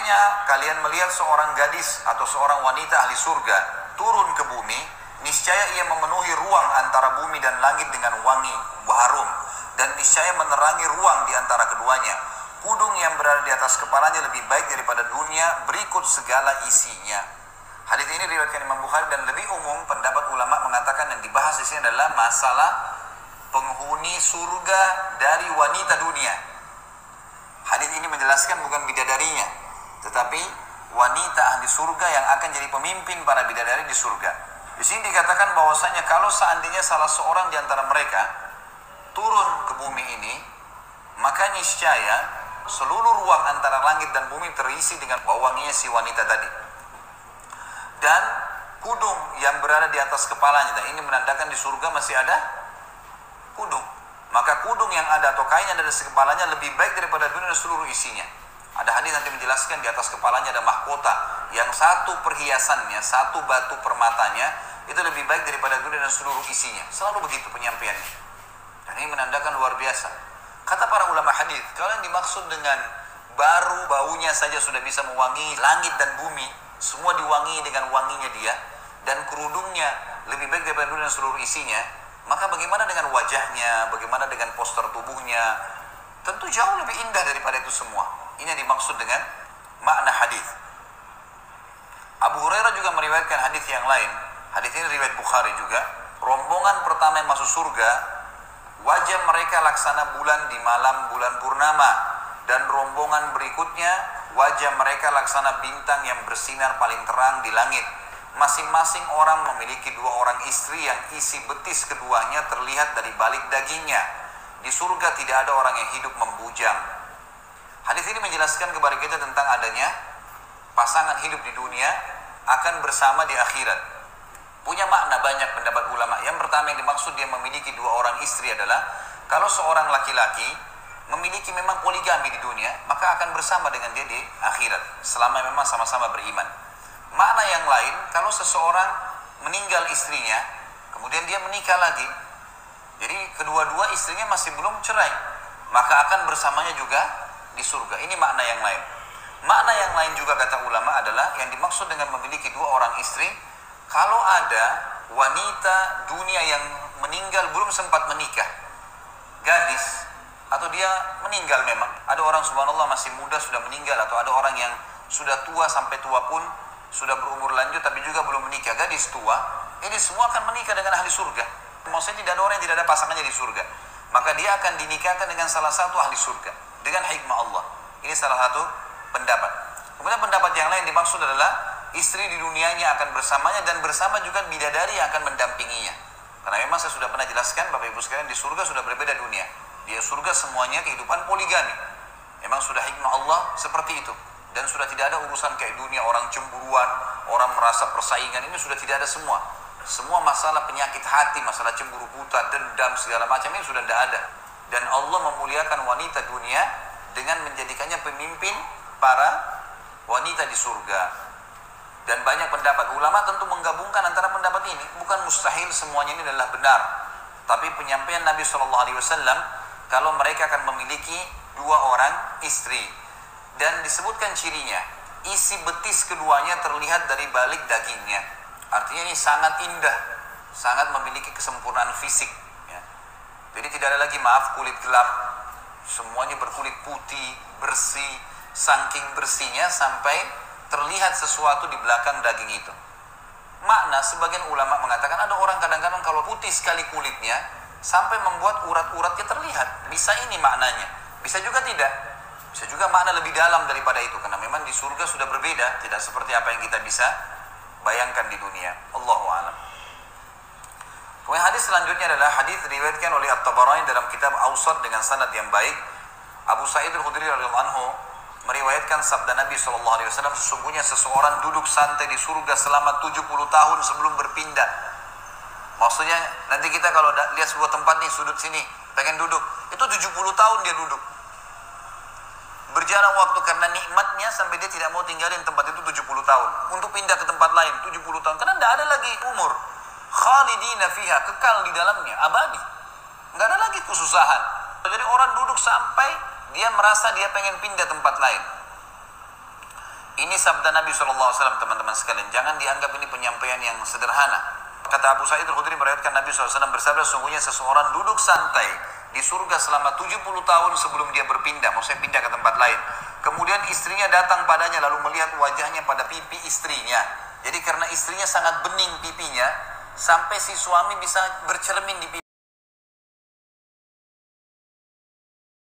Seandainya kalian melihat seorang gadis atau seorang wanita ahli surga turun ke bumi, niscaya ia memenuhi ruang antara bumi dan langit dengan wangi harum, dan niscaya menerangi ruang di antara keduanya. Kudung yang berada di atas kepalanya lebih baik daripada dunia berikut segala isinya. Hadis ini diriwayatkan Imam Bukhari, dan lebih umum pendapat ulama mengatakan yang dibahas di sini adalah masalah penghuni surga dari wanita dunia. Hadis ini menjelaskan bukan bidadarinya, tetapi wanita ahli surga yang akan jadi pemimpin para bidadari di surga. Di sini dikatakan bahwasanya kalau seandainya salah seorang di antara mereka turun ke bumi ini, maka niscaya seluruh ruang antara langit dan bumi terisi dengan wanginya si wanita tadi. Dan kudung yang berada di atas kepalanya, dan ini menandakan di surga masih ada kudung. Maka kudung yang ada atau kain yang ada di kepalanya lebih baik daripada dunia dan seluruh isinya. Ada hadis nanti menjelaskan di atas kepalanya ada mahkota yang satu perhiasannya, satu batu permatanya itu lebih baik daripada dunia dan seluruh isinya. Selalu begitu penyampaiannya. Dan ini menandakan luar biasa. Kata para ulama hadis, kalau yang dimaksud dengan baru baunya saja sudah bisa mewangi langit dan bumi, semua diwangi dengan wanginya dia, dan kerudungnya lebih baik daripada dunia dan seluruh isinya, maka bagaimana dengan wajahnya, bagaimana dengan postur tubuhnya? Tentu jauh lebih indah daripada itu semua. Ini yang dimaksud dengan makna hadis. Abu Hurairah juga meriwayatkan hadis yang lain. Hadis ini riwayat Bukhari juga. Rombongan pertama yang masuk surga, wajah mereka laksana bulan di malam bulan purnama, dan rombongan berikutnya wajah mereka laksana bintang yang bersinar paling terang di langit. Masing-masing orang memiliki 2 orang istri yang isi betis keduanya terlihat dari balik dagingnya. Di surga tidak ada orang yang hidup membujang. Hadis ini menjelaskan kepada kita tentang adanya pasangan hidup di dunia akan bersama di akhirat. Punya makna banyak pendapat ulama. Yang pertama yang dimaksud dia memiliki 2 orang istri adalah kalau seorang laki-laki memiliki memang poligami di dunia, maka akan bersama dengan dia di akhirat selama memang sama-sama beriman. Makna yang lain, kalau seseorang meninggal istrinya, kemudian dia menikah lagi, jadi kedua-dua istrinya masih belum cerai, maka akan bersamanya juga di surga. Ini makna yang lain. Makna yang lain juga kata ulama adalah yang dimaksud dengan memiliki 2 orang istri, kalau ada wanita dunia yang meninggal belum sempat menikah, gadis, atau dia meninggal memang, ada orang subhanallah masih muda sudah meninggal, atau ada orang yang sudah tua sampai tua pun sudah berumur lanjut tapi juga belum menikah, gadis tua, ini semua akan menikah dengan ahli surga. Maksudnya tidak ada orang yang tidak ada pasangannya di surga, maka dia akan dinikahkan dengan salah satu ahli surga dengan hikmah Allah. Ini salah satu pendapat. Kemudian pendapat yang lain dimaksud adalah istri di dunianya akan bersamanya, dan bersama juga bidadari yang akan mendampinginya. Karena memang saya sudah pernah jelaskan Bapak Ibu sekalian, di surga sudah berbeda dunia. Di surga semuanya kehidupan poligami. Memang sudah hikmah Allah seperti itu. Dan sudah tidak ada urusan kayak dunia, orang cemburuan, orang merasa persaingan, ini sudah tidak ada semua. Semua masalah penyakit hati, masalah cemburu buta, dendam, segala macam ini sudah tidak ada. Dan Allah memuliakan wanita dunia dengan menjadikannya pemimpin para wanita di surga. Dan banyak pendapat ulama tentu menggabungkan antara pendapat ini. Bukan mustahil semuanya ini adalah benar, tapi penyampaian Nabi SAW kalau mereka akan memiliki 2 orang istri, dan disebutkan cirinya, isi betis keduanya terlihat dari balik dagingnya. Artinya ini sangat indah, sangat memiliki kesempurnaan fisik, ya. Jadi tidak ada lagi maaf kulit gelap, semuanya berkulit putih, bersih, saking bersihnya sampai terlihat sesuatu di belakang daging itu. Makna sebagian ulama mengatakan ada orang kadang-kadang kalau putih sekali kulitnya sampai membuat urat-uratnya terlihat. Bisa ini maknanya, bisa juga tidak. Bisa juga makna lebih dalam daripada itu, karena memang di surga sudah berbeda, tidak seperti apa yang kita bisa bayangkan di dunia. Allahu a'lam. Kemudian hadis selanjutnya adalah hadis diriwayatkan oleh At-Tabarani dalam kitab Awsat dengan sanad yang baik. Abu Sa'id Al-Khudri radhiyallahu anhu meriwayatkan sabda Nabi SAW, sesungguhnya seseorang duduk santai di surga selama 70 tahun sebelum berpindah. Maksudnya nanti kita kalau lihat sebuah tempat nih, sudut sini pengen duduk, itu 70 tahun dia duduk. Berjalan waktu karena nikmatnya sampai dia tidak mau tinggalin tempat itu 70 tahun untuk pindah ke tempat lain 70 tahun, karena tidak ada lagi umur. Khalidina fiha, kekal di dalamnya, abadi, nggak ada lagi kesusahan. Jadi orang duduk sampai dia merasa dia pengen pindah tempat lain. Ini sabda Nabi SAW, teman-teman sekalian. Jangan dianggap ini penyampaian yang sederhana. Kata Abu Sa'id Al-Khudri meriwayatkan Nabi SAW bersabda, sungguhnya seseorang duduk santai di surga selama 70 tahun sebelum dia berpindah, maksudnya pindah ke tempat lain. Kemudian istrinya datang padanya lalu melihat wajahnya pada pipi istrinya. Jadi karena istrinya sangat bening pipinya, sampai si suami bisa bercermin di pipi.